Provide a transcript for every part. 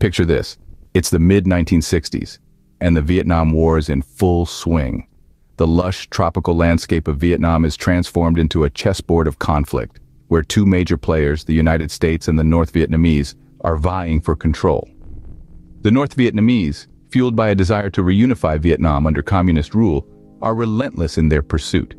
Picture this. It's the mid-1960s, and the Vietnam War is in full swing. The lush, tropical landscape of Vietnam is transformed into a chessboard of conflict, where two major players, the United States and the North Vietnamese, are vying for control. The North Vietnamese, fueled by a desire to reunify Vietnam under communist rule, are relentless in their pursuit.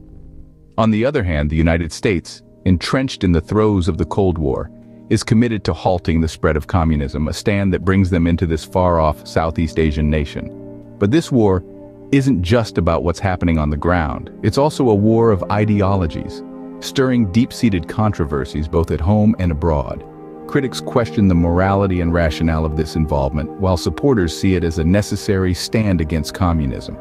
On the other hand, the United States, entrenched in the throes of the Cold War, is committed to halting the spread of communism, a stand that brings them into this far-off Southeast Asian nation. But this war isn't just about what's happening on the ground. It's also a war of ideologies, stirring deep-seated controversies both at home and abroad. Critics question the morality and rationale of this involvement, while supporters see it as a necessary stand against communism.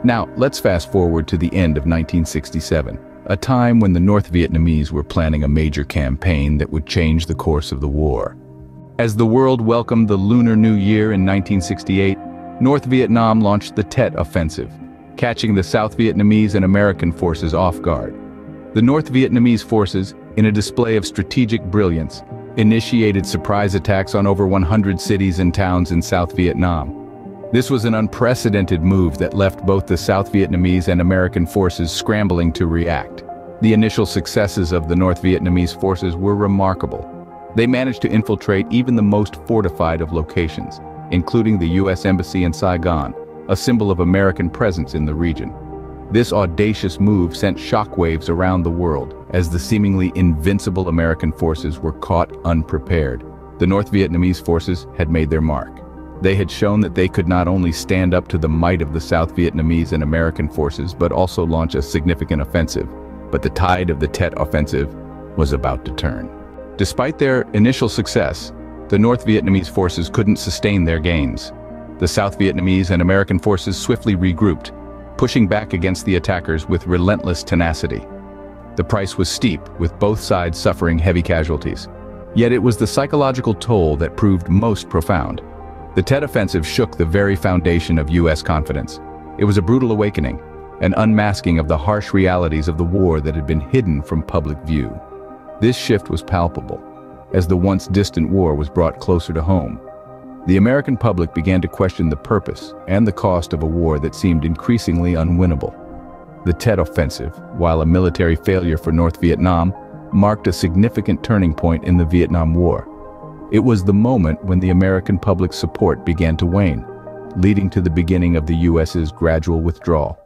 Now, let's fast forward to the end of 1967, a time when the North Vietnamese were planning a major campaign that would change the course of the war. As the world welcomed the Lunar New Year in 1968, North Vietnam launched the Tet Offensive, catching the South Vietnamese and American forces off guard. The North Vietnamese forces, in a display of strategic brilliance, initiated surprise attacks on over 100 cities and towns in South Vietnam. This was an unprecedented move that left both the South Vietnamese and American forces scrambling to react. The initial successes of the North Vietnamese forces were remarkable. They managed to infiltrate even the most fortified of locations, including the U.S. Embassy in Saigon, a symbol of American presence in the region. This audacious move sent shockwaves around the world, as the seemingly invincible American forces were caught unprepared. The North Vietnamese forces had made their mark. They had shown that they could not only stand up to the might of the South Vietnamese and American forces, but also launch a significant offensive. But the tide of the Tet Offensive was about to turn. Despite their initial success, the North Vietnamese forces couldn't sustain their gains. The South Vietnamese and American forces swiftly regrouped, pushing back against the attackers with relentless tenacity. The price was steep, with both sides suffering heavy casualties. Yet it was the psychological toll that proved most profound. The Tet Offensive shook the very foundation of U.S. confidence. It was a brutal awakening, an unmasking of the harsh realities of the war that had been hidden from public view. This shift was palpable, as the once distant war was brought closer to home. The American public began to question the purpose and the cost of a war that seemed increasingly unwinnable. The Tet Offensive, while a military failure for North Vietnam, marked a significant turning point in the Vietnam War. It was the moment when the American public's support began to wane, leading to the beginning of the U.S.'s gradual withdrawal.